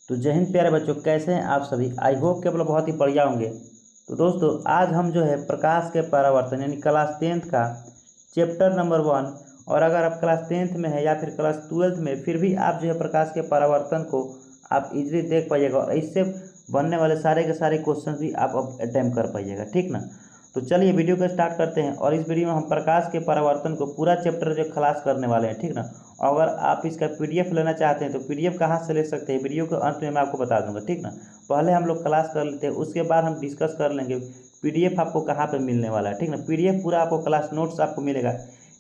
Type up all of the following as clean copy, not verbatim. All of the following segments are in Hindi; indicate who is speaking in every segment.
Speaker 1: तो जय हिंद प्यारे बच्चों, कैसे हैं आप सभी। आई होप कि आप लोग बहुत ही बढ़िया होंगे। तो दोस्तों, आज हम जो है प्रकाश के परावर्तन यानी क्लास 10th का चैप्टर नंबर 1, और अगर आप क्लास 10th में है या फिर क्लास 12th में, फिर भी आप जो है प्रकाश के परावर्तन को आप इजीली देख पाइएगा और इससे बनने वाले सारे के सारे क्वेश्चन भी आप अब अटैम्प्ट कर पाइएगा, ठीक ना। तो चलिए वीडियो को स्टार्ट करते हैं, और इस वीडियो में हम प्रकाश के परावर्तन को पूरा चैप्टर जो खलास करने वाले हैं, ठीक ना। अगर आप इसका पीडीएफ लेना चाहते हैं तो पीडीएफ कहाँ से ले सकते हैं, वीडियो के अंत में मैं आपको बता दूंगा, ठीक ना। पहले हम लोग क्लास कर लेते हैं, उसके बाद हम डिस्कस कर लेंगे पीडीएफ आपको कहाँ पे मिलने वाला है, ठीक ना। पीडीएफ पूरा आपको क्लास नोट्स आपको मिलेगा।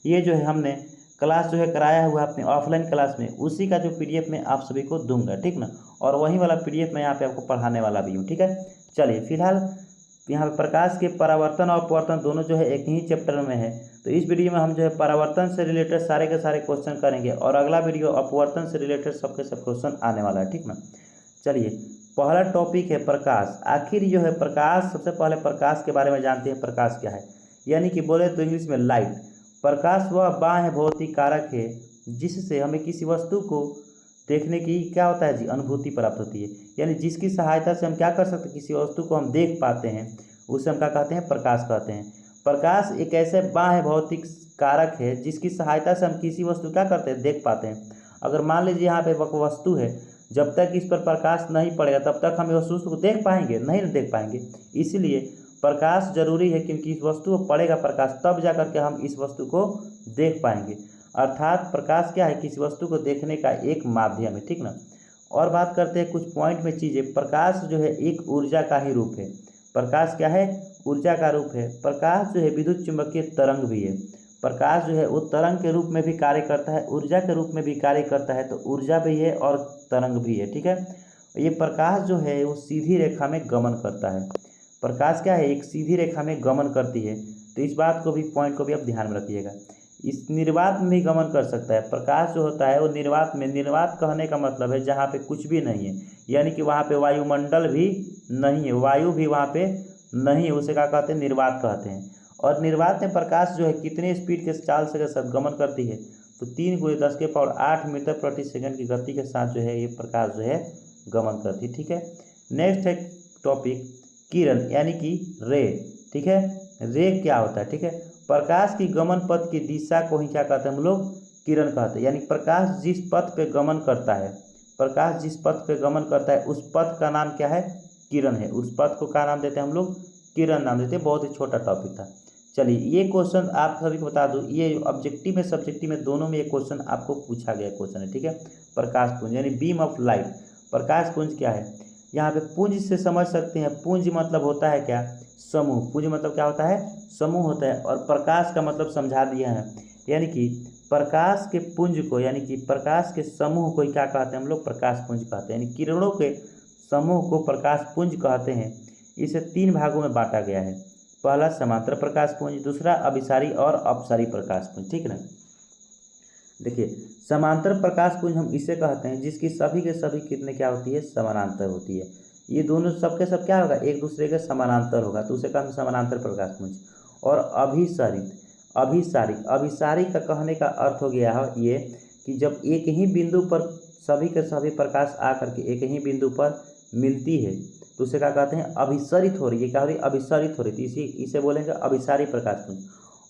Speaker 1: ये जो है हमने क्लास जो है कराया हुआ अपने ऑफलाइन क्लास में, उसी का जो पीडीएफ में आप सभी को दूंगा, ठीक ना। और वही वाला पीडीएफ मैं यहाँ पे आपको पढ़ाने वाला भी हूँ, ठीक है। चलिए फिलहाल यहाँ पे प्रकाश के परावर्तन और अपवर्तन दोनों जो है एक ही चैप्टर में है। तो इस वीडियो में हम जो है परावर्तन से रिलेटेड सारे के सारे क्वेश्चन करेंगे, और अगला वीडियो अपवर्तन से रिलेटेड सबके सब क्वेश्चन आने वाला है, ठीक ना। चलिए पहला टॉपिक है प्रकाश। आखिर जो है प्रकाश, सबसे पहले प्रकाश के बारे में जानते हैं। प्रकाश क्या है, यानी कि बोले तो इंग्लिश में लाइट। प्रकाश वह बाह्य भौतिक कारक है जिससे हमें किसी वस्तु को देखने की क्या होता है जी, अनुभूति प्राप्त होती है। यानी जिसकी सहायता से हम क्या कर सकते हैं, किसी वस्तु को हम देख पाते हैं, उसे हम क्या कहते हैं, प्रकाश कहते हैं। प्रकाश एक ऐसे बाह्य भौतिक कारक है जिसकी सहायता से हम किसी वस्तु क्या करते हैं, देख पाते हैं। अगर मान लीजिए यहाँ पे वस्तु है, जब तक इस पर प्रकाश नहीं पड़ेगा तब तक हम उस वस्तु को देख पाएंगे नहीं, देख पाएंगे। इसीलिए प्रकाश जरूरी है, क्योंकि इस वस्तु को पड़ेगा प्रकाश तब जा करके हम इस वस्तु को देख पाएंगे। अर्थात प्रकाश क्या है, किसी वस्तु को देखने का एक माध्यम है, ठीक ना। और बात करते हैं कुछ पॉइंट में चीज़ें। प्रकाश जो है एक ऊर्जा का ही रूप है। प्रकाश क्या है, ऊर्जा का रूप है। प्रकाश जो है विद्युत चुंबकीय तरंग भी है। प्रकाश जो है वो तरंग के रूप में भी कार्य करता है, ऊर्जा के रूप में भी कार्य करता है। तो ऊर्जा भी है और तरंग भी है, ठीक है। ये प्रकाश जो है वो सीधी रेखा में गमन करता है। प्रकाश क्या है, एक सीधी रेखा में गमन करती है। तो इस बात को भी, पॉइंट को भी आप ध्यान में रखिएगा। इस निर्वात में भी गमन कर सकता है। प्रकाश जो होता है वो निर्वात में, निर्वात कहने का मतलब है जहाँ पे कुछ भी नहीं है, यानी कि वहाँ पे वायुमंडल भी नहीं है, वायु भी वहाँ पे नहीं है, उसे क्या कहते हैं, निर्वात कहते हैं। और निर्वात में प्रकाश जो है कितने स्पीड के चाल से साथ गमन करती है, तो 3 × 10⁸ मीटर प्रति सेकंड की गति के साथ जो है ये प्रकाश जो है गमन करती है, ठीक है। नेक्स्ट है टॉपिक किरण, यानी कि रे, ठीक है। रे क्या होता है, ठीक है। प्रकाश की गमन पथ की दिशा को ही क्या कहते हैं हम लोग, किरण कहते हैं। यानी प्रकाश जिस पथ पे गमन करता है, प्रकाश जिस पथ पे गमन करता है उस पथ का नाम क्या है, किरण है। उस पथ को क्या नाम देते हैं हम लोग, किरण नाम देते हैं। बहुत ही छोटा टॉपिक था। चलिए ये क्वेश्चन आप सभी को बता दूं, ये ऑब्जेक्टिव में सब्जेक्टिव में दोनों में ये क्वेश्चन आपको पूछा गया क्वेश्चन है, ठीक है। प्रकाश पुंज यानी बीम ऑफ लाइट। प्रकाश पुंज क्या है, यहाँ पे पुंज से समझ सकते हैं। पुंज मतलब होता है क्या, समूह। पुंज मतलब क्या होता है, समूह होता है। और प्रकाश का मतलब समझा दिया है, यानी कि प्रकाश के पुंज को, यानी कि प्रकाश के समूह को क्या कहते हैं हम लोग, प्रकाश पुंज कहते हैं। यानी किरणों के समूह को प्रकाश पुंज कहते हैं। इसे 3 भागों में बांटा गया है। पहला समांतर प्रकाश पुंज, दूसरा अभिसारी और अपसारी प्रकाश पुंज, ठीक ना। देखिए समांतर प्रकाश पुंज हम इसे कहते हैं जिसकी सभी के सभी किरणें क्या होती है, समानांतर होती है। ये दोनों सबके सब क्या होगा, एक दूसरे के समानांतर होगा, तो उसे कहते हैं समानांतर प्रकाश पुंज। और अभिसारित, अभिसारी, अभिसारी का कहने का अर्थ हो गया है ये कि जब एक ही बिंदु पर सभी के सभी प्रकाश आकर के एक ही बिंदु पर मिलती है तो उसे क्या कहते हैं, अभिसरित हो रही है। क्या हो रही है, अभिसरित हो रही है। इसे बोलेंगे अभिसारी प्रकाश पुंज।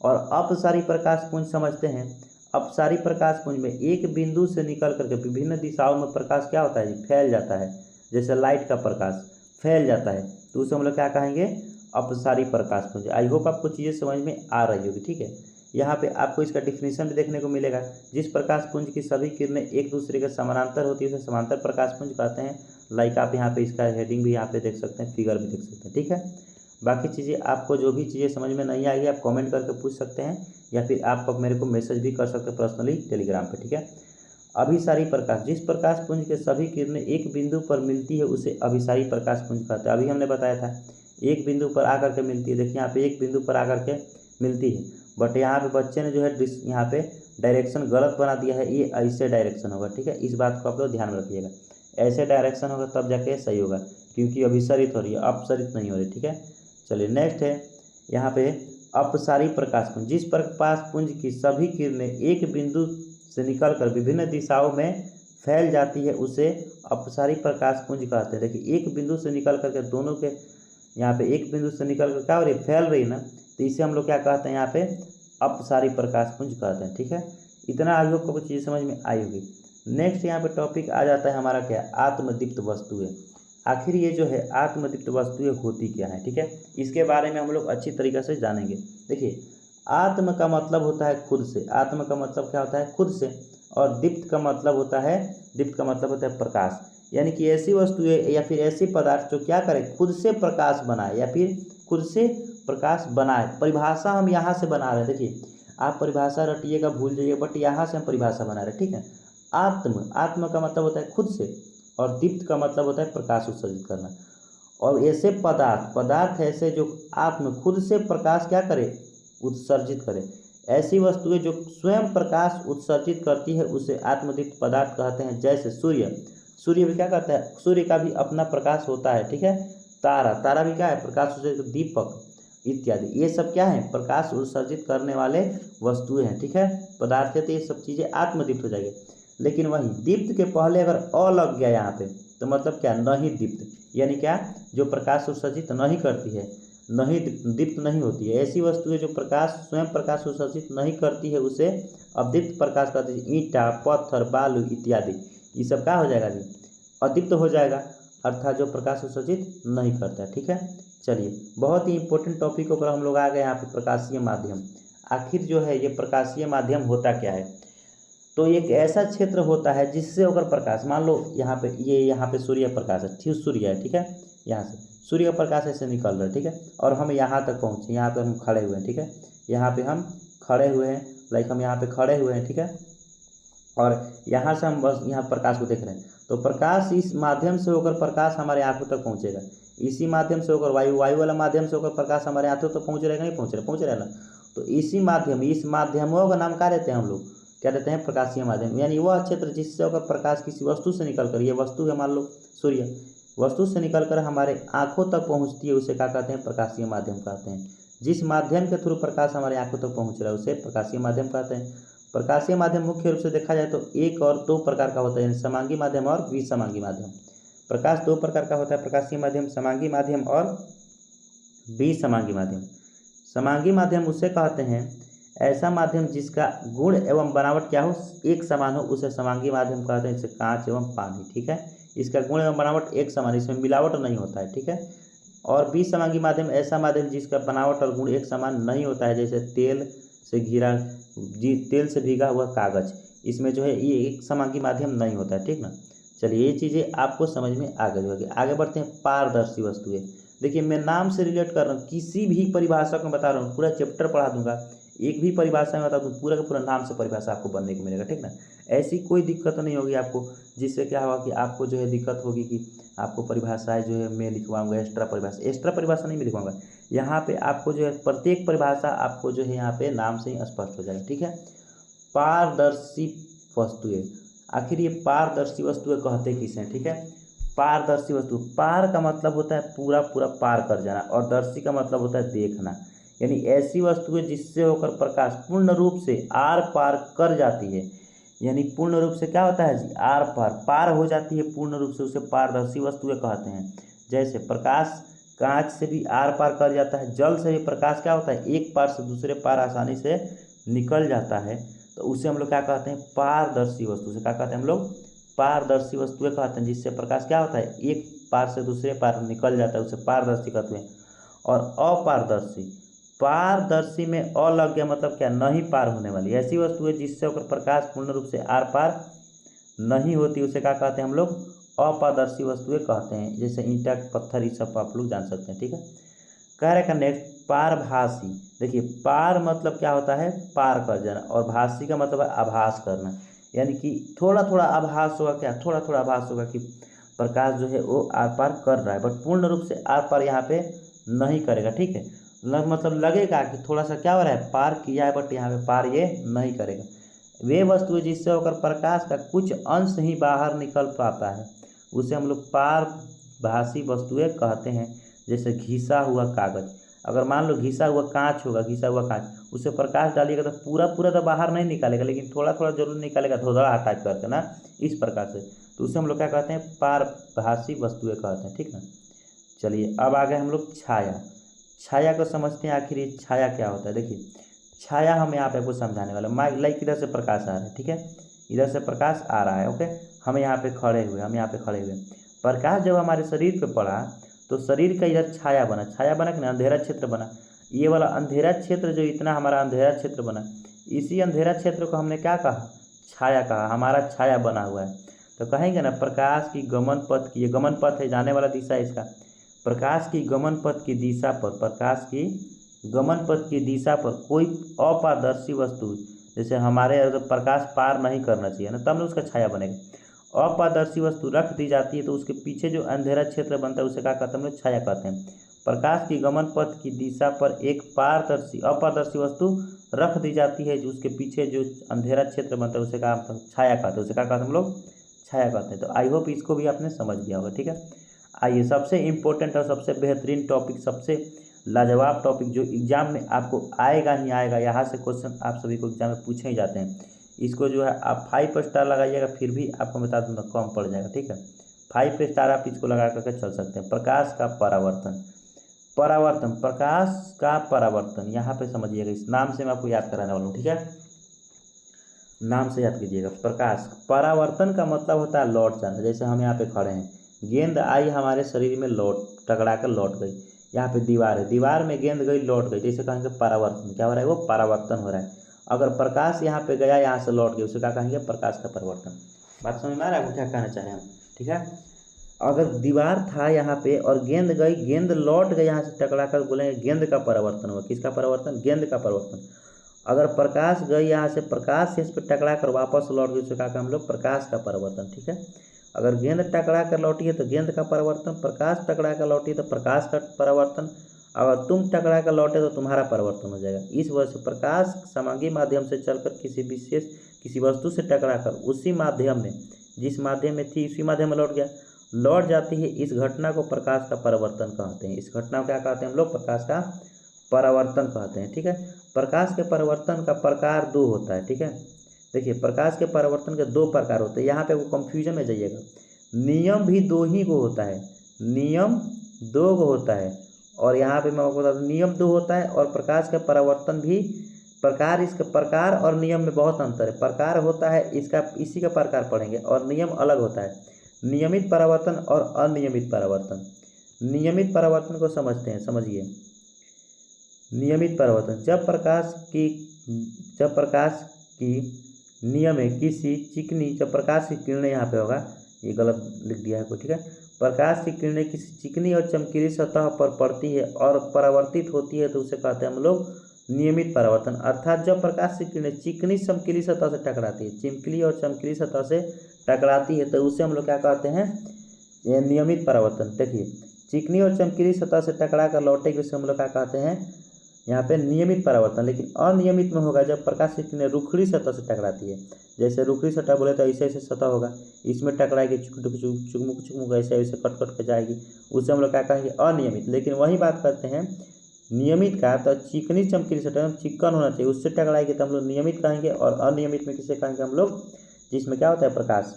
Speaker 1: और अपसारी प्रकाश पुंज समझते हैं। अपसारी प्रकाश पुंज में एक बिंदु से निकल करके विभिन्न दिशाओं में प्रकाश क्या होता है, फैल जाता है। जैसे लाइट का प्रकाश फैल जाता है तो उसे हम लोग क्या कहेंगे, अपसारी प्रकाश पुंज। आई होप आपको चीज़ें समझ में आ रही होगी, ठीक है। यहाँ पे आपको इसका डिफिनीशन भी देखने को मिलेगा। जिस प्रकाश पुंज की सभी किरणें एक दूसरे के समानांतर होती है उसे समांतर प्रकाश पुंज कहते हैं। लाइक आप यहाँ पे इसका हेडिंग भी यहाँ पे देख सकते हैं, फिगर भी देख सकते हैं, ठीक है। बाकी चीज़ें आपको जो भी चीज़ें समझ में नहीं आएगी आप कमेंट करके पूछ सकते हैं, या फिर आप मेरे को मैसेज भी कर सकते हैं पर्सनली टेलीग्राम पे, ठीक है। अभिसारी प्रकाश, जिस प्रकाश पुंज के सभी किरणें एक बिंदु पर मिलती है उसे अभिसारी प्रकाश पुंज कहते हैं। अभी हमने बताया था एक बिंदु पर आकर के मिलती है। देखिए यहाँ पे एक बिंदु पर आकर के मिलती है, बट यहाँ पे बच्चे ने जो है यहाँ पे डायरेक्शन गलत बना दिया है। ये ऐसे डायरेक्शन होगा, ठीक है। इस बात को आप लोग ध्यान में रखिएगा, ऐसे डायरेक्शन होगा तब जाके सही होगा, क्योंकि अभिसरित हो रही है, अपसरित नहीं हो रही, ठीक है। चलिए नेक्स्ट है यहाँ पे अपसारी प्रकाश पुंज, जिस प्रकाश पुंज की सभी किरणें एक बिंदु से निकलकर विभिन्न दिशाओं में फैल जाती है उसे अपसारी प्रकाश पुंज कहते हैं। देखिए एक बिंदु से निकल करके दोनों के यहाँ पे एक बिंदु से निकल कर क्या हो रही है, फैल रही है ना, तो इसे हम लोग क्या कहते हैं यहाँ पे अपसारी प्रकाश पुंज कहते हैं। ठीक है, इतना आज आपको कुछ चीज़ समझ में आई होगी। नेक्स्ट यहाँ पे टॉपिक आ जाता है हमारा क्या, आत्मदीप्त वस्तुएं। आखिर ये जो है आत्मदीप्त वस्तुएं होती क्या है, ठीक है, इसके बारे में हम लोग अच्छी तरीके से जानेंगे। देखिए आत्म का मतलब होता है खुद से, आत्म का मतलब क्या होता है, खुद से, और दीप्त का मतलब होता है, दीप्त का मतलब होता है प्रकाश, यानी कि ऐसी वस्तुएं या फिर ऐसी पदार्थ जो क्या करे, खुद से प्रकाश बनाए या फिर खुद से प्रकाश बनाए। परिभाषा हम यहाँ से बना रहे हैं। देखिए आप परिभाषा रटिएगा भूल जाइए, बट यहाँ से हम परिभाषा बना रहे हैं। ठीक है, आत्म, आत्म का मतलब होता है खुद से, और दीप्त का मतलब होता है प्रकाश उत्सर्जित करना। और ऐसे पदार्थ, पदार्थ ऐसे जो आत्म खुद से प्रकाश क्या करे, उत्सर्जित करे। ऐसी वस्तुएं जो स्वयं प्रकाश उत्सर्जित करती है उसे आत्मदीप्त पदार्थ कहते हैं। जैसे सूर्य, सूर्य भी क्या करता है, सूर्य का भी अपना प्रकाश होता है। ठीक है, तारा, तारा भी क्या है, प्रकाश उत्सर्जित, दीपक इत्यादि, ये सब क्या है, प्रकाश उत्सर्जित करने वाले वस्तुएं हैं। ठीक है, पदार्थ है, तो ये सब चीज़ें आत्मदीप्त हो जाएगी। लेकिन वहीं दीप्त के पहले अगर अ लग गया यहाँ पे, तो मतलब क्या, नहीं दीप्त, यानी क्या, जो प्रकाश उत्सर्जित नहीं करती है, नहीं दीप्त नहीं होती है। ऐसी वस्तुएं जो प्रकाश स्वयं प्रकाश उत्सर्जित नहीं करती है उसे अदीप्त प्रकाश कहते हैं। ईंटा, पत्थर, बालू इत्यादि, ये सब क्या हो जाएगा जी, अदीप्त हो जाएगा, अर्थात जो प्रकाश उत्सर्जित नहीं करता है। ठीक है, चलिए बहुत ही इंपॉर्टेंट टॉपिकों पर हम लोग आ गए यहाँ पे, प्रकाशीय माध्यम। आखिर जो है ये प्रकाशीय माध्यम होता क्या है, तो एक ऐसा क्षेत्र होता है जिससे होकर प्रकाश, मान लो यहाँ पे ये यहाँ पे सूर्य प्रकाश है, ठीक, सूर्य है, ठीक है, यहाँ से सूर्य का प्रकाश ऐसे निकल रहा है। ठीक है, और हम यहाँ तक पहुँचे, यहाँ पे हम खड़े हुए हैं। ठीक है, यहाँ पे हम खड़े हुए हैं, लाइक हम यहाँ पे खड़े हुए हैं। ठीक है, और यहाँ से हम बस यहाँ प्रकाश को देख रहे हैं, तो प्रकाश इस माध्यम से होकर प्रकाश हमारे आंखों तक पहुँचेगा। इसी माध्यम से होकर वायु, वायु वाला माध्यम से होकर प्रकाश हमारे आंखों तक पहुँच रहेगा, नहीं पहुँच रहा है ना। तो इसी माध्यम, इस माध्यमों का नाम क्या देते हैं हम लोग, क्या देते हैं, प्रकाशीय माध्यम। यानी वह क्षेत्र जिससे होकर प्रकाश किसी वस्तु से निकल कर, ये वस्तु है मान लो सूर्य, वस्तु से निकलकर हमारे आंखों तक पहुँचती है उसे क्या कहते हैं, प्रकाशीय माध्यम कहते हैं। जिस माध्यम के थ्रू प्रकाश हमारे आंखों तक पहुँच रहा है उसे प्रकाशीय माध्यम कहते हैं। प्रकाशीय माध्यम मुख्य रूप से देखा जाए तो एक और दो प्रकार का होता है, समांगी माध्यम और विसमांगी माध्यम। प्रकाश दो प्रकार का होता है, प्रकाशीय माध्यम, समांगी माध्यम और विसमांगी माध्यम। समांगी माध्यम उसे कहते हैं ऐसा माध्यम जिसका गुण एवं बनावट क्या हो, एक समान हो, उसे समांगी माध्यम कहते हैं। जैसे कांच एवं पानी। ठीक है, इसका गुण एवं बनावट एक समान, इसमें मिलावट नहीं होता है। ठीक है, और विसमांगी माध्यम ऐसा माध्यम जिसका बनावट और गुण एक समान नहीं होता है, जैसे तेल से घिरा, तेल से भीगा हुआ कागज, इसमें जो है ये एक समांगी माध्यम नहीं होता है। ठीक ना, चलिए ये चीज़ें आपको समझ में आ गई होगी। आगे बढ़ते हैं, पारदर्शी वस्तुएं। देखिए मैं नाम से रिलेट कर रहा हूँ, किसी भी परिभाषा को बता रहा हूँ, पूरा चैप्टर पढ़ा दूंगा, एक भी परिभाषा में बता दूँ, पूरा का पूरा नाम से परिभाषा आपको बनने को मिलेगा। ठीक ना, ऐसी कोई दिक्कत नहीं होगी आपको, जिससे क्या होगा कि आपको जो है दिक्कत होगी कि आपको परिभाषाएं जो है मैं लिखवाऊंगा एक्स्ट्रा परिभाषा, एक्स्ट्रा परिभाषा नहीं मैं लिखवाऊंगा, यहाँ पे आपको जो है प्रत्येक परिभाषा आपको जो है यहाँ पे नाम से ही स्पष्ट हो जाएगा। ठीक है, पारदर्शी वस्तुएं। आखिर ये पारदर्शी वस्तुएं कहते किसे हैं, ठीक है, पारदर्शी वस्तु, पार का मतलब होता है पूरा पूरा पार कर जाना, और दर्शी का मतलब होता है देखना। यानी ऐसी वस्तुएं जिससे होकर प्रकाश पूर्ण रूप से आर पार कर जाती है, यानी पूर्ण रूप से क्या होता है जी, आर पार, पार हो जाती है पूर्ण रूप से, उसे पारदर्शी वस्तुएं कहते हैं। जैसे प्रकाश कांच से भी आर पार कर जाता है, जल से भी प्रकाश क्या होता है, एक पार से दूसरे पार आसानी से निकल जाता है, तो उसे हम लोग क्या कहते हैं, पारदर्शी वस्तु से क्या कहते हैं हम लोग, पारदर्शी वस्तुएं कहते हैं, जिससे प्रकाश क्या होता है, एक पार से दूसरे पार निकल जाता है, उसे पारदर्शी कहते हैं। और अपारदर्शी, पारदर्शी में अ लग गया मतलब क्या, नहीं पार होने वाली, ऐसी वस्तुएं जिससे होकर प्रकाश पूर्ण रूप से आर पार नहीं होती, उसे क्या कहते हैं हम लोग, अपारदर्शी वस्तुएं कहते हैं। जैसे ईंटा, पत्थर, ये सब आप लोग जान सकते हैं। ठीक है, कह रहे का नेक्स्ट, पारभासी। देखिए पार मतलब क्या होता है, पार कर जाना, और भासी का मतलब है आभास करना, यानी कि थोड़ा थोड़ा आभास होगा, क्या थोड़ा थोड़ा आभास होगा कि प्रकाश जो है वो आर पार कर रहा है, बट पूर्ण रूप से आर पार यहाँ पे नहीं करेगा। ठीक है, मतलब लगेगा कि थोड़ा सा क्या हो रहा है, पार किया है, बट यहाँ पे पार ये नहीं करेगा। वे वस्तुएं जिससे होकर प्रकाश का कुछ अंश ही बाहर निकल पाता है, उसे हम लोग पारभासी वस्तुएं कहते हैं। जैसे घिसा हुआ कागज, अगर मान लो घिसा हुआ कांच होगा, घिसा हुआ कांच, उससे प्रकाश डालिएगा तो पूरा पूरा तो बाहर नहीं निकालेगा, लेकिन थोड़ा थोड़ा जरूर निकालेगा, धुंधला टाइप करके ना, इस प्रकार से। तो उसे हम लोग क्या कहते हैं, पारभासी वस्तुएं कहते हैं, ठीक ना। चलिए अब आ गए हम लोग छाया। छाया को समझते हैं, आखिर ये छाया क्या होता है। देखिए छाया हम यहाँ पे आपको समझाने वाले, लाइक इधर से प्रकाश आ रहा है, ठीक है, इधर से प्रकाश आ रहा है, ओके, हम यहाँ पे खड़े हुए, प्रकाश जब हमारे शरीर पे पड़ा तो शरीर का इधर छाया बना, कि ना अंधेरा क्षेत्र बना। ये वाला अंधेरा क्षेत्र जो इतना हमारा अंधेरा क्षेत्र बना, इसी अंधेरा क्षेत्र को हमने क्या कहा, छाया कहा, हमारा छाया बना हुआ है। तो कहेंगे ना प्रकाश की गमन पथ की, ये गमन पथ है, जाने वाला दिशा है इसका, प्रकाश की गमन पथ की दिशा पर, प्रकाश की गमन पथ की दिशा पर कोई अपारदर्शी वस्तु, जैसे हमारे प्रकाश पार नहीं करना चाहिए ना, तब ना उसका छाया बनेगा, अपारदर्शी वस्तु रख दी जाती है तो उसके पीछे जो अंधेरा क्षेत्र बनता है उसे क्या कहते हैं हम लोग, छाया कहते हैं। प्रकाश की गमन पथ की दिशा पर एक अपारदर्शी वस्तु रख दी जाती है, जो उसके पीछे जो अंधेरा क्षेत्र बनता है उसे क्या छाया कहते हैं, उसे क्या कहते हैं हम लोग, छाया कहते हैं। तो आई होप इसको भी आपने समझ लिया होगा, ठीक है। आइए सबसे इम्पोर्टेंट और सबसे बेहतरीन टॉपिक, सबसे लाजवाब टॉपिक जो एग्जाम में आपको आएगा ही आएगा, यहाँ से क्वेश्चन आप सभी को एग्जाम में पूछे ही जाते हैं, इसको जो है आप 5 स्टार लगाइएगा, फिर भी आपको बता दूँगा कम पड़ जाएगा, ठीक है। 5 स्टार आप इसको लगा करके चल सकते हैं। प्रकाश का परावर्तन, प्रकाश का परावर्तन, यहाँ पे समझिएगा, इस नाम से मैं आपको याद कराने वाला हूँ, ठीक है, नाम से याद कीजिएगा। प्रकाश परावर्तन का मतलब होता है लौट जाना। जैसे हम यहाँ पे खड़े हैं, गेंद आई हमारे शरीर में, टकरा कर लौट गई, यहाँ पे दीवार है, दीवार में गेंद गई लौट गई, जैसे कहेंगे परावर्तन, क्या हो रहा है, वो परावर्तन हो रहा है। अगर प्रकाश यहाँ पे गया, यहाँ से लौट गया, उसे क्या कहेंगे, प्रकाश का परिवर्तन। बात समझ में आ रहा है आपको क्या कहना चाह रहे हैं हम, ठीक है। अगर दीवार था यहाँ पे और गेंद गई, गेंद लौट गई यहाँ से टकरा कर, बोलेंगे गेंद का परिवर्तन हुआ। किसका परिवर्तन, गेंद का परिवर्तन। अगर प्रकाश गई यहाँ से, प्रकाश से इस पर टकरा कर वापस लौट गई, उसे कहा हम लोग प्रकाश का परिवर्तन, ठीक है। अगर गेंद टकरा कर लौटी है तो गेंद का परिवर्तन, प्रकाश टकरा कर लौटी तो प्रकाश का परिवर्तन, अगर तुम टकरा कर लौटे तो तुम्हारा परिवर्तन हो जाएगा। इस वजह से प्रकाश समांगी माध्यम से चलकर किसी वस्तु से टकरा कर उसी माध्यम में, जिस माध्यम में थी उसी माध्यम में लौट जाती है। इस घटना को प्रकाश का परिवर्तन कहते हैं। इस घटना को क्या कहते हैं हम लोग, प्रकाश का परावर्तन कहते हैं, ठीक है। प्रकाश के परिवर्तन का प्रकार 2 होता है, ठीक है। देखिए प्रकाश के परिवर्तन के 2 प्रकार होते हैं, यहाँ पे वो कंफ्यूजन में जाइएगा। नियम भी 2 ही को होता है, नियम 2 को होता है, और यहाँ पे मैं आपको बता दूँ नियम 2 होता है, और प्रकाश का परिवर्तन भी प्रकार, इसका प्रकार और नियम में बहुत अंतर है। प्रकार होता है इसका, इसी का प्रकार पढ़ेंगे, और नियम अलग होता है। नियमित परावर्तन और अनियमित परावर्तन। नियमित परावर्तन को समझते हैं, समझिए। नियमित परावर्तन, जब प्रकाश की नियम है किसी चिकनी, जब प्रकाश की किरणें, यहाँ पे होगा, ये गलत लिख दिया है कोई, ठीक है। प्रकाश की किरणें किसी चिकनी और चमकीली सतह पर पड़ती है और परावर्तित होती है तो उसे कहते हैं हम लोग नियमित परावर्तन। अर्थात जब प्रकाश की किरणें चिकनी चमकीली सतह से टकराती है, चिमकली और चमकीली सतह से टकराती है तो उसे हम लोग क्या कहते हैं, ये नियमित परावर्तन। देखिए चिकनी और चमकीली सतह से टकरा कर लौटेगी, उसे हम लोग क्या कहते हैं, यहाँ पे नियमित परावर्तन। लेकिन अनियमित में होगा जब प्रकाश की किरणें रुखड़ी सतह से टकराती है। जैसे रुखड़ी सतह बोले तो ऐसे ऐसे सतह होगा, इसमें टकराएगी, चुकमुक ऐसे ऐसे कट कट के जाएगी, उसे हम लोग क्या कहेंगे, अनियमित। लेकिन वही बात करते हैं नियमित का, तो चिकनी चमकीली सतह चिकन होना चाहिए, उससे टकराएगी तो हम लोग नियमित कहेंगे। और अनियमित में किसे कहेंगे हम लोग, जिसमें क्या होता है प्रकाश,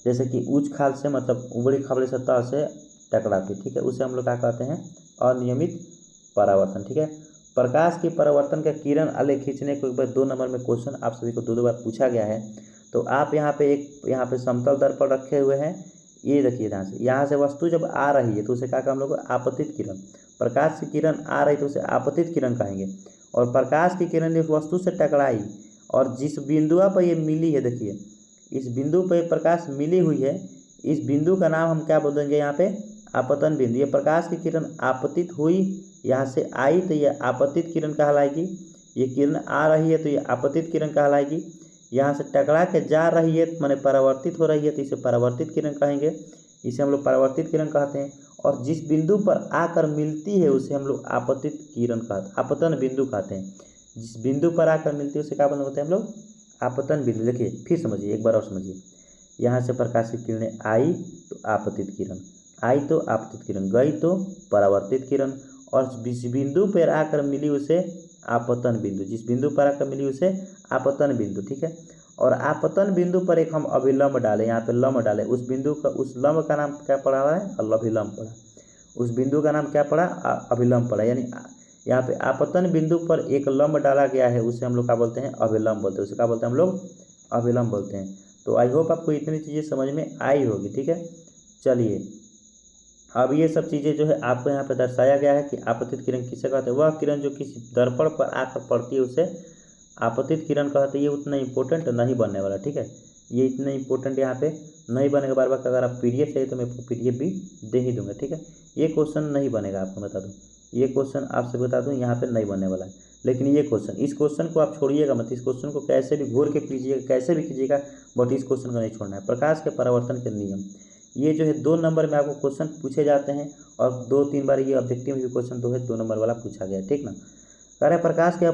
Speaker 1: जैसे कि ऊंच खाल से, मतलब उबड़ी खाबड़ी सतह से टकराती, ठीक है, उसे हम लोग क्या कहते हैं, अनियमित परावर्तन, ठीक है। प्रकाश की परावर्तन का किरण आलेख खींचने को एक बार 2 नंबर में क्वेश्चन आप सभी को 2 बार पूछा गया है। तो आप यहाँ पे समतल दर्पण रखे हुए हैं, ये देखिए यहाँ से वस्तु जब आ रही है तो उसे क्या कहा हम लोग, आपतित किरण। प्रकाश की किरण आ रही तो उसे आपतित किरण कहेंगे। और प्रकाश की किरण इस वस्तु से टकराई और जिस बिंदु पर ये मिली है, देखिए इस बिंदु पर प्रकाश मिली हुई है, इस बिंदु का नाम हम क्या बोल देंगे यहाँ पे, आपतन बिंदु। ये प्रकाश की किरण आपतित हुई, यहाँ से आई तो ये आपतित किरण कहलाएगी। ये किरण आ रही है तो ये आपतित किरण कहलाएगी। यहाँ से टकरा के जा रही है माने परावर्तित हो रही है तो इसे परावर्तित किरण कहेंगे, इसे हम लोग परावर्तित किरण कहते हैं। और जिस बिंदु पर आकर मिलती है उसे हम लोग आपतित किरण कहते, आपतन बिंदु कहते हैं। जिस बिंदु पर आकर मिलती है उसे क्या बोलते हैं हम लोग, आपतन बिंदु। देखिए फिर समझिए, एक बार और समझिए। यहाँ से प्रकाश की किरणें आई तो आपतित किरण, आई तो आपतित किरण, गई तो परावर्तित किरण, और जिस बिंदु पर आकर मिली उसे आपतन बिंदु, जिस बिंदु पर आकर मिली उसे आपतन बिंदु, ठीक है। और आपतन बिंदु पर एक हम अभिलंब डालें, यहाँ पे लंब डालें, उस बिंदु का उस लंब का नाम क्या पड़ा हुआ है, अभिलंब पड़ा। उस बिंदु का नाम क्या पड़ा, अभिलंब पड़ा। यानी यहाँ पे आपतन बिंदु पर एक लंब डाला गया है, उसे हम लोग क्या बोलते हैं, अभिलंब बोलते हैं। उसे क्या बोलते हैं हम लोग, अभिलंब बोलते हैं। तो आई होप आपको इतनी चीज़ें समझ में आई होगी, ठीक है। चलिए अब ये सब चीज़ें जो है आपको यहाँ पे दर्शाया गया है कि आपतित किरण किसे कहते हैं। वह किरण जो किसी दर्पण पर आकर पड़ती है उसे आपतित किरण कहते हैं। ये उतना इंपॉर्टेंट नहीं बनने वाला, ठीक है। ये इतना इंपॉर्टेंट यहाँ पे नहीं बनेगा। बार बार अगर आप PDF चाहिए तो मैं PDF भी दे ही दूंगा, ठीक है। ये क्वेश्चन नहीं बनेगा, आपको बता दूँ, ये क्वेश्चन आपसे बता दूं यहाँ पे नहीं बनने वाला है। लेकिन ये क्वेश्चन, इस क्वेश्चन को आप छोड़िएगा मत, इस क्वेश्चन को कैसे भी घोर के कीजिएगा, कैसे भी कीजिएगा, बट इस क्वेश्चन को नहीं छोड़ना है। प्रकाश के परावर्तन के नियम, ये जो है 2 नंबर में आपको क्वेश्चन पूछे जाते हैं और 2-3 बार ये ऑब्जेक्टिव में क्वेश्चन तो है 2 नंबर वाला पूछा गया, ठीक ना। कह रहे प्रकाश के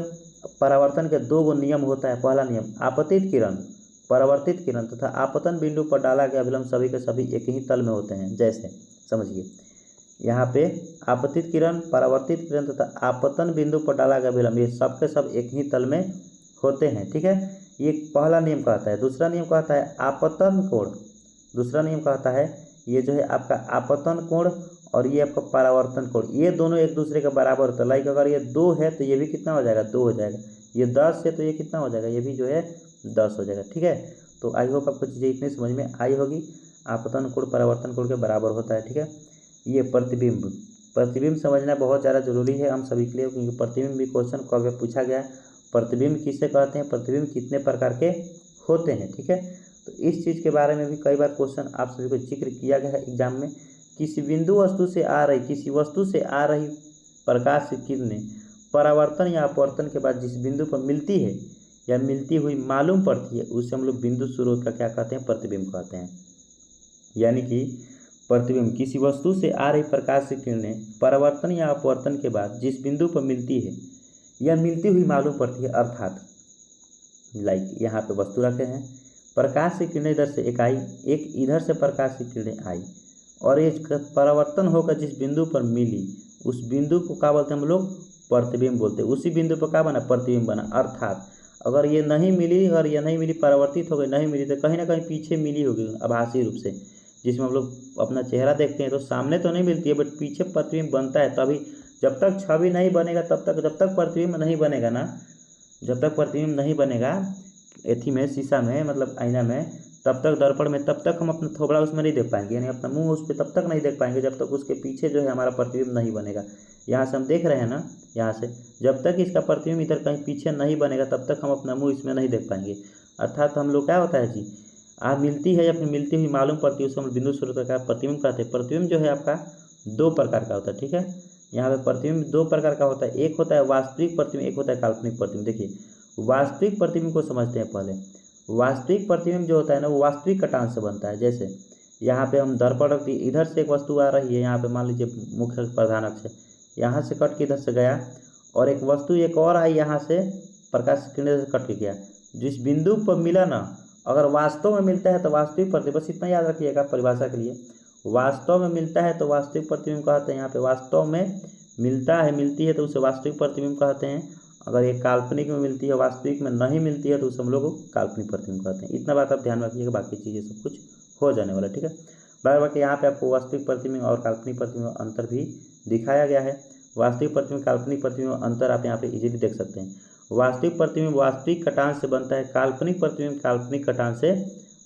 Speaker 1: परावर्तन के 2 गो नियम होता है। पहला नियम, आपतित किरण, परावर्तित किरण तथा आपतन बिंदु पर डाला गया अभिलंब सभी के सभी एक ही तल में होते हैं। जैसे समझिए यहाँ पे आपतित किरण, परावर्तित किरण तथा आपतन बिंदु पर डाला गया अभिलंब, ये सब के सब एक ही तल में होते हैं, ठीक है। ये पहला नियम कहता है। दूसरा नियम कहता है आपतन कोण। दूसरा नियम कहता है ये जो है आपका आपतन कोण और ये आपका परावर्तन कोण, ये दोनों एक दूसरे के बराबर होता है। लाइक अगर ये 2 है तो ये भी कितना हो जाएगा, 2 हो जाएगा। ये 10 है तो ये कितना हो जाएगा, ये भी जो है 10 हो जाएगा, ठीक है। तो आई होप आपको चीज़ें इतनी समझ में आई होगी। आपतन कोण परावर्तन कोण के बराबर होता है, ठीक है। ये प्रतिबिंब, प्रतिबिंब समझना बहुत ज़्यादा जरूरी है हम सभी के लिए, क्योंकि प्रतिबिंब भी क्वेश्चन कब पूछा गया है। प्रतिबिंब किसे कहते हैं, प्रतिबिंब कितने प्रकार के होते हैं, ठीक है। तो इस चीज़ के बारे में भी कई बार क्वेश्चन आप सभी को जिक्र किया गया है एग्जाम में। किसी बिंदु वस्तु से आ रही, किसी वस्तु से आ रही प्रकाश की किरणें परावर्तन या अपवर्तन के बाद जिस बिंदु पर मिलती है या मिलती हुई मालूम पड़ती है उसे हम लोग बिंदु स्रोत का क्या कहते हैं, प्रतिबिंब कहते हैं। यानी कि प्रतिबिंब किसी वस्तु से आ रही प्रकाश की किरणें परावर्तन या अपवर्तन के बाद जिस बिंदु पर मिलती है या मिलती हुई मालूम पड़ती है, अर्थात लाइक यहाँ पे वस्तु रखे हैं, प्रकाश की किरणें इधर से एक आई, एक इधर से प्रकाश की किरणें आई और ये परावर्तन होकर जिस बिंदु पर मिली उस बिंदु को क्या बोलते हैं हम लोग, प्रतिबिंब बोलते हैं। उसी बिंदु पर क्या बना, प्रतिबिंब बना। अर्थात अगर ये नहीं मिली, अगर ये नहीं मिली, परावर्तित हो गई, नहीं मिली, तो कहीं ना कहीं पीछे मिली होगी आभासी रूप से, जिसमें हम लोग अपना चेहरा देखते हैं तो सामने तो नहीं मिलती है बट पीछे प्रतिबिंब बनता है। तभी जब तक छवि नहीं बनेगा तब तक, जब तक प्रतिबिंब नहीं बनेगा ना, जब तक प्रतिबिंब नहीं बनेगा एथी में, शीशा में, मतलब आईना में, तब तक दर्पण में, तब तक हम अपना थोबड़ा उसमें नहीं देख पाएंगे, यानी अपना मुंह उस पर तब तक नहीं देख पाएंगे जब तक उसके पीछे जो है हमारा प्रतिबिंब नहीं बनेगा। यहाँ से हम देख रहे हैं ना, यहाँ से जब तक इसका प्रतिबिंब इधर कहीं पीछे नहीं बनेगा तब तक हम अपना मुँह इसमें नहीं देख पाएंगे। अर्थात हम लोग क्या होता है जी, मिलती है या फिर मिलती हुई मालूम पड़ती है उसे हम बिंदु स्रोत का प्रतिबिंब कहते हैं। प्रतिबिंब जो है आपका 2 प्रकार का होता है, ठीक है। यहाँ पे प्रतिबिंब 2 प्रकार का होता है, एक होता है वास्तविक प्रतिबिंब, एक होता है काल्पनिक प्रतिबिंब। देखिए वास्तविक प्रतिबिंब को समझते हैं पहले। वास्तविक प्रतिबिंब जो होता है ना वो वास्तविक कटान से बनता है। जैसे यहाँ पे हम दर्पण रखते, इधर से एक वस्तु आ रही है, यहाँ पे मान लीजिए मुख्य प्रधान अक्ष है, यहाँ से कट के इधर से गया और एक वस्तु एक और आई, यहाँ से प्रकाश की किरणें से कट के गया, जिस बिंदु पर मिला ना, अगर वास्तव में मिलता है तो वास्तविक प्रतिबिंब, बस इतना याद रखिएगा परिभाषा के लिए। वास्तव में मिलता है तो वास्तविक प्रतिबिंब कहते हैं। यहाँ पे वास्तव में मिलता है, मिलती है तो उसे वास्तविक प्रतिबिंब कहते हैं। अगर ये काल्पनिक में मिलती है, वास्तविक में नहीं मिलती है तो उसे हम लोग काल्पनिक प्रतिबिंब कहते हैं। इतना बात आप ध्यान रखिएगा, बाकी चीज़ें सब कुछ हो जाने वाला, ठीक है। बाकी यहाँ पे आपको वास्तविक प्रतिबिंब और काल्पनिक प्रतिबिंब अंतर भी दिखाया गया है। वास्तविक प्रतिबिंब काल्पनिक प्रतिबिंब अंतर आप यहाँ पे इजीली देख सकते हैं। वास्तविक प्रतिबिंब वास्तविक कटान से बनता है, काल्पनिक प्रतिबिंब काल्पनिक कटान से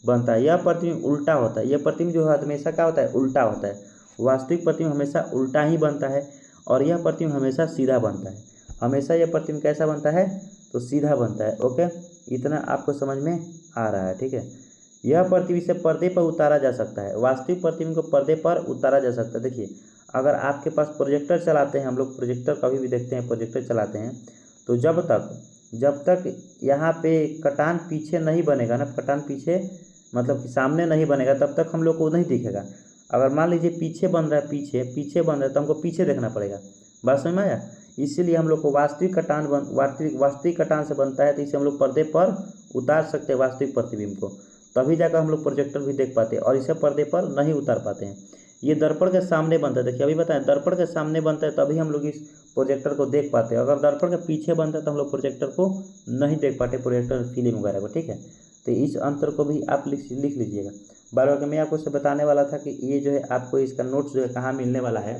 Speaker 1: बनता है। यह प्रतिबिंब उल्टा होता है, यह प्रतिबिंब जो है हमेशा क्या होता है, उल्टा होता है। वास्तविक प्रतिबिंब हमेशा उल्टा ही बनता है और यह प्रतिबिंब हमेशा सीधा बनता है। हमेशा यह प्रतिबिंब कैसा बनता है, तो सीधा बनता है। ओके, इतना आपको समझ में आ रहा है, ठीक है। यह प्रतिबिंब से पर्दे पर उतारा जा सकता है। वास्तविक प्रतिबिंब को पर्दे पर उतारा जा सकता है। देखिए अगर आपके पास प्रोजेक्टर चलाते हैं, हम लोग प्रोजेक्टर कभी भी देखते हैं, प्रोजेक्टर चलाते हैं तो जब तक यहाँ पे कटान पीछे नहीं बनेगा ना, कटान पीछे मतलब कि सामने नहीं बनेगा, तब तक हम लोग को नहीं दिखेगा। अगर मान लीजिए पीछे बन रहा है, पीछे बन रहा है तो हमको पीछे देखना पड़ेगा। बात समझ में आया। इसीलिए हम लोग को वास्तविक कटान से बनता है, तो इसे हम लोग पर्दे पर उतार सकते हैं वास्तविक प्रतिबिंब को, तभी जाकर हम लोग प्रोजेक्टर भी देख पाते हैं, और इसे पर्दे पर नहीं उतार पाते हैं। ये दर्पण के सामने बनता है। देखिए अभी बताएं, दर्पण के सामने बनता है तभी हम लोग इस प्रोजेक्टर को देख पाते हैं। अगर दर्पण के पीछे बनता है तो हम लोग प्रोजेक्टर को नहीं देख पाते, प्रोजेक्टर फिल्म वगैरह को। ठीक है, तो इस अंतर को भी आप लिख लीजिएगा। बार बार मैं आपको बताने वाला था कि ये जो है आपको इसका नोट्स जो है कहाँ मिलने वाला है,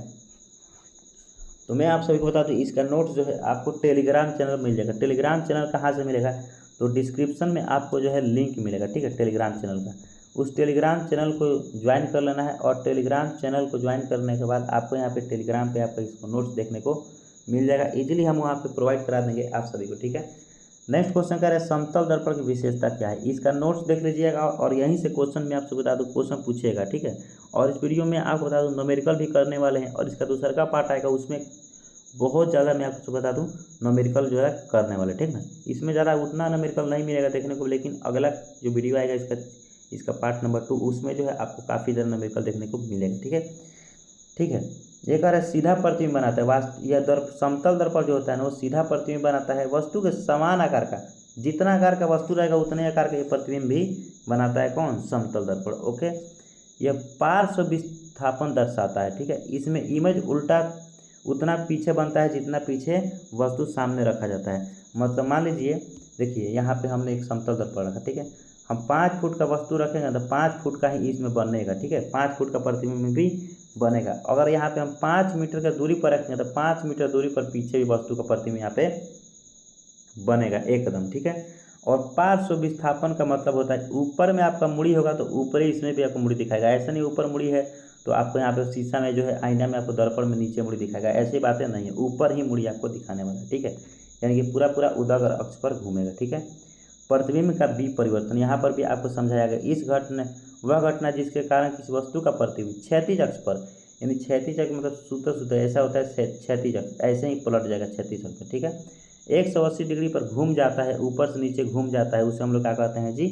Speaker 1: तो मैं आप सभी को बता दूं इसका नोट्स जो है आपको टेलीग्राम चैनल मिल जाएगा। टेलीग्राम चैनल कहाँ से मिलेगा, तो डिस्क्रिप्शन में आपको जो है लिंक मिलेगा। ठीक है, टेलीग्राम चैनल का, उस टेलीग्राम चैनल को ज्वाइन कर लेना है। और टेलीग्राम चैनल को ज्वाइन करने के बाद आपको यहाँ पे टेलीग्राम पे आपको इसको नोट्स देखने को मिल जाएगा। इजीली हम वहाँ पे प्रोवाइड करा देंगे आप सभी को। ठीक है, नेक्स्ट क्वेश्चन कह रहे हैं समतल दर्पण की विशेषता क्या है। इसका नोट्स देख लीजिएगा और यहीं से क्वेश्चन में आपसे बता दूं क्वेश्चन पूछेगा। ठीक है, और इस वीडियो में आपको बता दूं न्यूमेरिकल भी करने वाले हैं, और इसका दूसरा का पार्ट आएगा उसमें बहुत ज़्यादा मैं आपको बता दूं न्यूमेरिकल जो है करने वाले। ठीक ना, इसमें ज़्यादा उतना न्यूमेरिकल नहीं मिलेगा देखने को, लेकिन अगला जो वीडियो आएगा इसका पार्ट नंबर 2, उसमें जो है आपको काफ़ी ज़्यादा न्यूमेरिकल देखने को मिलेगा। ठीक है, ठीक है, ये कह रहा है सीधा प्रतिबिंब बनाता है। यह समतल दर्पण जो होता है ना वो सीधा प्रतिबिंब बनाता है वस्तु के समान आकार का। जितना आकार का वस्तु रहेगा उतने आकार का ये प्रतिबिंब भी बनाता है। कौन, समतल दर्पण। ओके, यह पार्श्व विस्थापन दर्शाता है। ठीक है, इसमें इमेज उल्टा उतना पीछे बनता है जितना पीछे वस्तु सामने रखा जाता है। मतलब मान लीजिए, देखिए यहाँ पे हमने एक समतल दर्पण रखा। ठीक है, हम 5 फुट का वस्तु रखेंगे तो 5 फुट का ही इसमें बनेगा। ठीक है, 5 फुट का प्रतिबिंब भी बनेगा। अगर यहाँ पे हम 5 मीटर का दूरी पर रखेंगे तो 5 मीटर दूरी पर पीछे भी वस्तु का प्रतिबिंब यहाँ पे बनेगा एकदम। ठीक है, और पार्श्व विस्थापन का मतलब होता है ऊपर में आपका मुड़ी होगा तो ऊपर ही इसमें भी आपको मुड़ी दिखाएगा। ऐसा नहीं ऊपर मुड़ी है तो आपको यहाँ पे शीशा में जो है आईना में आपको दर्पण में नीचे मुड़ी दिखाएगा, ऐसी बातें नहीं है, ऊपर ही मुड़ी आपको दिखाने वाला है। ठीक है, यानी कि पूरा पूरा उदर अक्ष पर घूमेगा। ठीक है, प्रतिबिंब का विपरिवर्तन यहाँ पर भी आपको समझाया गया। इस घटना वह घटना जिसके कारण किसी वस्तु का प्रतिबिंब क्षैतिज अक्ष पर, यानी क्षैतिज अक्ष मतलब सूत्र ऐसा होता है क्षैतिज अक्ष, ऐसे ही पलट जाएगा क्षैतिज अक्ष पर। ठीक है, 180 डिग्री पर घूम जाता है, ऊपर से नीचे घूम जाता है, उसे हम लोग क्या कहते हैं जी,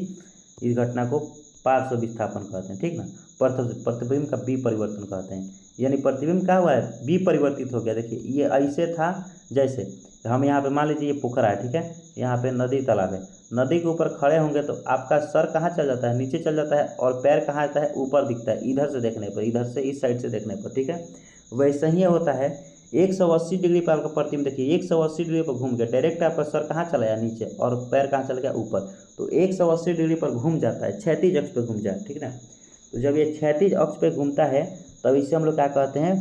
Speaker 1: इस घटना को पार्श्व विस्थापन कहते हैं। ठीक ना, प्रतिबिंब का विपरिवर्तन कहते हैं। यानी प्रतिबिंब क्या हुआ है, विपरिवर्तित हो गया। देखिए ये ऐसे था जैसे हम यहाँ पे मान लीजिए ये पोखरा है। ठीक है, यहाँ पे नदी तालाब है, नदी के ऊपर खड़े होंगे तो आपका सर कहाँ चल जाता है, नीचे चल जाता है, और पैर कहाँ आता है, ऊपर दिखता है, इधर से देखने पर, इधर से इस साइड से देखने पर। ठीक है, वैसे ही होता है 180 डिग्री पर आपका प्रतिबिंब। देखिए 180 डिग्री पर घूम गया, डायरेक्ट आपका सर कहाँ चला गया, नीचे, और पैर कहाँ चला गया, ऊपर। तो 180 डिग्री पर घूम जाता है, क्षैतिज अक्ष पर घूम जाए। ठीक ना, तो जब ये क्षैतिज अक्ष पे घूमता है तब इसे हम लोग क्या कहते हैं,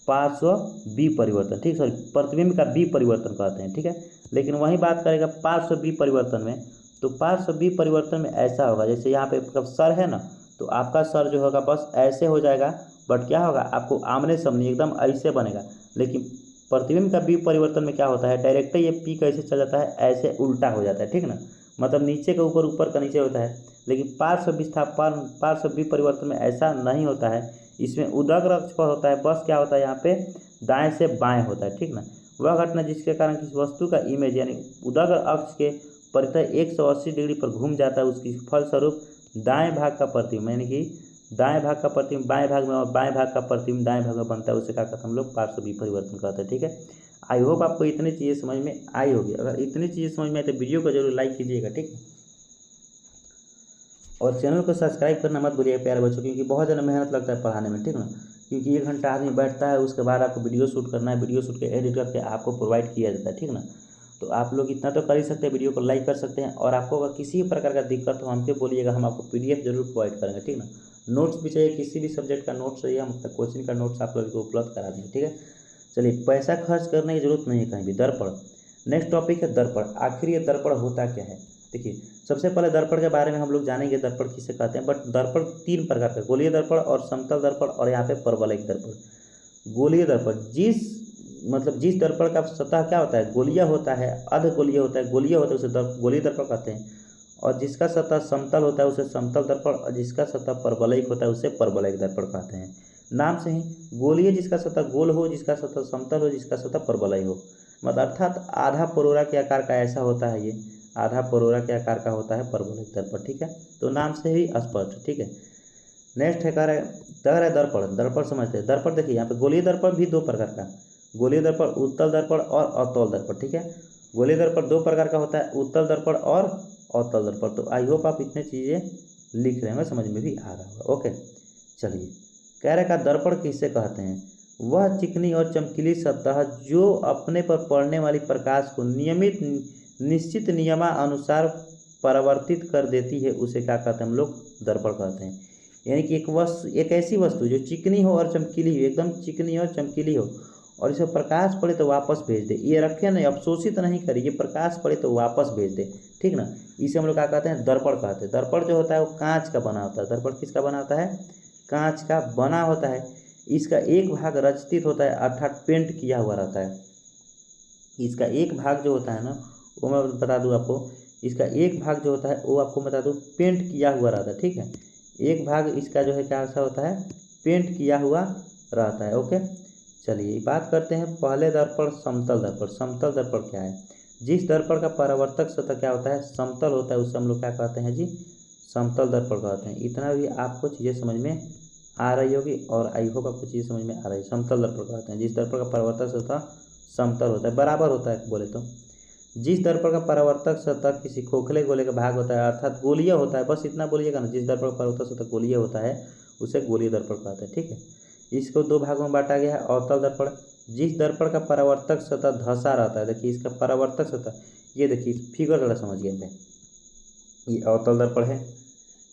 Speaker 1: पार्श्व विपरिवर्तन। ठीक, सॉरी, प्रतिबिंब का विपरिवर्तन कहते हैं। ठीक है, लेकिन वही बात करेगा पार्श्व विपरिवर्तन में, तो पार्श्व विपरिवर्तन में ऐसा होगा जैसे यहाँ पे सर है ना, तो आपका सर जो होगा बस ऐसे हो जाएगा, बट क्या होगा आपको आमने सामने एकदम ऐसे बनेगा। लेकिन प्रतिबिंब का विपरिवर्तन में क्या होता है, डायरेक्ट ये पी कैसे चल जाता है, ऐसे उल्टा हो जाता है। ठीक ना, मतलब नीचे का ऊपर, ऊपर का नीचे होता है। लेकिन पार्श्व विपरिवर्तन में ऐसा नहीं होता है, इसमें उदग्र अक्ष पर होता है, बस क्या होता है यहाँ पे दाएं से बाएं होता है। ठीक ना, वह घटना जिसके कारण किसी वस्तु का इमेज यानी उदग्र अक्ष के परितः 180 डिग्री पर घूम जाता है, उसकी फलस्वरूप दाएं भाग का प्रतिबिंब, यानी कि दाएं भाग का प्रतिबिंब बाएं भाग में और बाएं भाग का प्रतिबिंब दाएं भाग में बनता है, उसे क्या कहते हैं हम लोग, पार्श्व विपरिवर्तन कहते हैं। ठीक है, आई होप आपको इतनी चीज़ें समझ में आई होगी। अगर इतनी चीज़ें समझ में आई तो वीडियो को जरूर लाइक कीजिएगा। ठीक है, और चैनल को सब्सक्राइब करना मत भूलिएगा प्यारे बच्चों, क्योंकि बहुत ज़्यादा मेहनत लगता है पढ़ाने में। ठीक ना, क्योंकि 1 घंटा आदमी बैठता है, उसके बाद आपको वीडियो शूट करना है, वीडियो शूट के एडिट करके आपको प्रोवाइड किया जाता है। ठीक ना, तो आप लोग इतना तो कर ही सकते हैं, वीडियो को लाइक कर सकते हैं। और आपको अगर किसी भी प्रकार का दिक्कत हो हमसे बोलिएगा, हम आपको PDF जरूर प्रोवाइड करेंगे। ठीक ना, नोट्स भी चाहिए, किसी भी सब्जेक्ट का नोट्स चाहिए, हम कोचिंग का नोट्स आप लोगों को उपलब्ध करा देंगे। ठीक है, चलिए, पैसा खर्च करने की जरूरत नहीं है कहीं भी। दर्पण, नेक्स्ट टॉपिक है दर्पण। आखिर ये दर्पण होता क्या है। देखिए सबसे पहले दर्पण के बारे में हम लोग जानेंगे, दर्पण किसे कहते हैं। बट दर्पण 3 प्रकार का, गोलीय दर्पण और समतल दर्पण और यहाँ पे परवलयिक दर्पण। गोलीय दर्पण जिस दर्पण का सतह क्या होता है, गोलीय होता है, अर्ध गोलीय होता है, गोलीय होता है उसे गोलीय दर्पण कहते हैं। और जिसका सतह समतल होता है उसे समतल दर्पण, और जिसका सतह परवलयिक होता है उसे परवलयिक दर्पण कहते हैं। नाम से ही गोलीय जिसका सतह गोल हो, जिसका सतह समतल हो, जिसका सतह परवलयिक हो, मतलब अर्थात आधा परोरा के आकार का ऐसा होता है, ये आधा परोरा के आकार का होता है परवलयिक दर्पण। ठीक है, तो नाम से ही स्पष्ट। ठीक है, नेक्स्ट है कह रहे दर्पण। दर्पण समझते हैं। दर्पण देखिए यहाँ पे गोलीय दर्पण भी 2 प्रकार का, गोलीय दर्पण, उत्तल दर्पण और अवतल दर्पण। ठीक है, गोलीय दर्पण 2 प्रकार का होता है, उत्तल दर्पण और अवतल दर्पण। तो आई होप आप इतने चीज़ें लिख रहे होंगे, समझ में भी आ रहा होगा। ओके, चलिए कह रहा का दर्पण किसे कहते हैं? वह चिकनी और चमकीली सतह जो अपने पर पड़ने वाली प्रकाश को नियमित निश्चित नियमानुसार परावर्तित कर देती है, उसे क्या कहते हैं हम लोग? दर्पण कहते हैं। यानी कि एक ऐसी वस्तु जो चिकनी हो और चमकीली हो, एकदम चिकनी और चमकीली हो, और इसे प्रकाश पड़े तो वापस भेज दे, ये रखे नहीं, अवशोषित नहीं करे, ये प्रकाश पड़े तो वापस भेज दे, ठीक ना। इसे हम लोग क्या कहते हैं? दर्पण कहते हैं। दर्पण जो होता है वो कांच का बना होता है। दर्पण किसका बना होता है? कांच का बना होता है। इसका एक भाग रचित होता है, अर्थात पेंट किया हुआ रहता है। इसका एक भाग जो होता है ना, वो मैं बता दूं आपको, इसका एक भाग जो होता है वो आपको बता दूं पेंट किया हुआ रहता है, ठीक है। एक भाग इसका जो है क्या सा होता है? पेंट किया हुआ रहता है। ओके, चलिए बात करते हैं पहले दर्पण, समतल दर्पण। समतल दर्पण क्या है? जिस दर्पण का परावर्तक सतह क्या होता है? समतल होता है, उसे हम लोग क्या कहते हैं जी? समतल दर्पण कहते हैं। इतना भी आपको चीज़ें समझ में आ रही होगी और आई होप आपको चीज़ें समझ में आ रही है। समतल दर्पण कहते हैं जिस दर्पण का परावर्तक सतह समतल होता है, बराबर होता है बोले तो। जिस दर्पण का परावर्तक सतह किसी खोखले गोले का भाग होता है, अर्थात गोलीय होता है, बस इतना बोलिएगा ना, जिस दर्पण का परावर्तक सतह गोलीय होता है उसे गोलीय दर्पण कहते हैं, ठीक है। इसको दो भागों में बांटा गया है। अवतल दर्पण, जिस दर्पण का परावर्तक सतह धंसा रहता है, देखिए इसका परावर्तक सतह, ये देखिए फिगर थोड़ा समझिए, ये अवतल दर्पण है।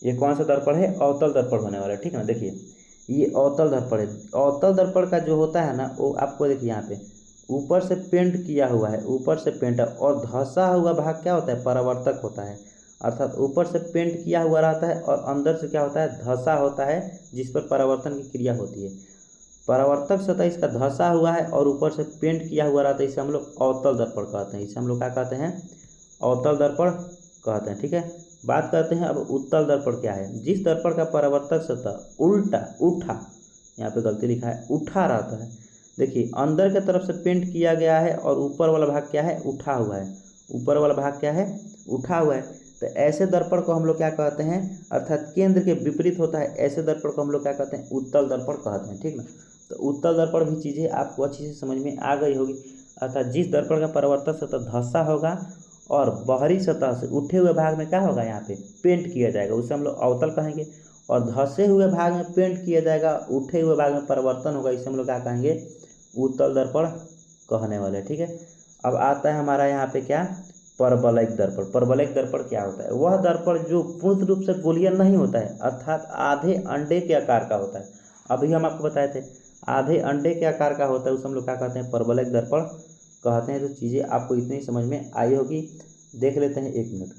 Speaker 1: ये कौन सा दर्पण है? अवतल दर्पण होने वाला है, ठीक है ना। देखिए ये अवतल दर्पण है। अवतल दर्पण का जो होता है ना, वो आपको देखिए यहाँ पे ऊपर से पेंट किया हुआ है, ऊपर से पेंट है, और धंसा हुआ भाग क्या होता है? परावर्तक होता है। अर्थात ऊपर से पेंट किया हुआ रहता है और अंदर से क्या होता है? धंसा होता है, जिस पर परावर्तन की क्रिया होती है। परावर्तक सतह इसका धंसा हुआ है और ऊपर से पेंट किया हुआ रहता है, इसे हम लोग अवतल दर्पण कहते हैं। इसे हम लोग क्या कहते हैं? अवतल दर्पण कहते हैं, ठीक है। बात करते हैं अब उत्तल दर्पण क्या है? जिस दर्पण का परावर्तक सतह उठा, यहाँ पे गलती लिखा है, उठा रहता है। देखिए अंदर की तरफ से पेंट किया गया है और ऊपर वाला भाग क्या है? उठा हुआ है। ऊपर वाला भाग क्या है? उठा हुआ है। तो ऐसे दर्पण को हम लोग क्या कहते हैं? अर्थात केंद्र के विपरीत होता है, ऐसे दर्पण को हम लोग क्या कहते हैं? उत्तल दर्पण कहते हैं, ठीक ना। तो उत्तल दर्पण भी चीज़ें आपको अच्छी से समझ में आ गई होगी। अर्थात जिस दर्पण का परावर्तक सतह धंसा होगा और बाहरी सतह से उठे हुए भाग में क्या होगा? यहाँ पे पेंट किया जाएगा, उसे हम लोग अवतल कहेंगे। और धंसे हुए भाग में पेंट किया जाएगा, उठे हुए भाग में परिवर्तन होगा, इसे हम लोग क्या कहेंगे? उत्तल दर्पण कहने वाले, ठीक है। अब आता है हमारा यहाँ पे क्या? परवलयिक दर्पण। परवलयिक दर्पण क्या होता है? वह दर्पण जो पूर्ण रूप से गोलीय नहीं होता है, अर्थात आधे अंडे के आकार का होता है। अभी हम आपको बताए थे आधे अंडे के आकार का होता है, उसे हम लोग क्या कहते हैं? परवलयिक दर्पण कहते हैं। तो चीज़ें आपको इतनी समझ में आई होगी। देख लेते हैं, एक मिनट।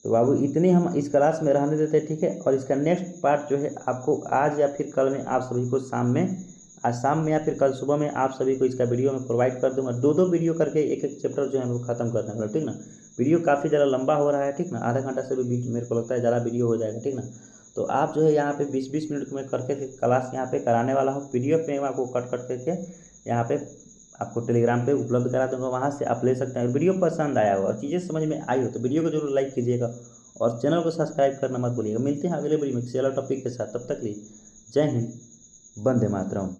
Speaker 1: तो बाबू इतनी हम इस क्लास में रहने देते हैं, ठीक है। और इसका नेक्स्ट पार्ट जो है आपको आज या फिर कल में आप सभी को शाम में, आज शाम में या फिर कल सुबह में आप सभी को इसका वीडियो में प्रोवाइड कर दूंगा। दो वीडियो करके एक एक चैप्टर जो है वो खत्म करने वाला, ठीक ना। वीडियो काफ़ी ज़्यादा लंबा हो रहा है, ठीक ना, आधा घंटा से भी बीच मेरे को लगता है ज़्यादा वीडियो हो जाएगा, ठीक ना। तो आप जो है यहाँ पे 20-20 मिनट में करके क्लास यहाँ पे कराने वाला हूँ। PDF में आपको कट करके यहाँ पे आपको टेलीग्राम पे उपलब्ध करा दूंगा, वहाँ से आप ले सकते हैं। वीडियो पसंद आया हो और चीज़ें समझ में आई हो तो वीडियो को जरूर लाइक कीजिएगा और चैनल को सब्सक्राइब करना मत भूलिएगा। मिलते हैं अगले वीडियो में किसी अलग टॉपिक के साथ, तब तक लिए जय हिंद, वंदे मातरम।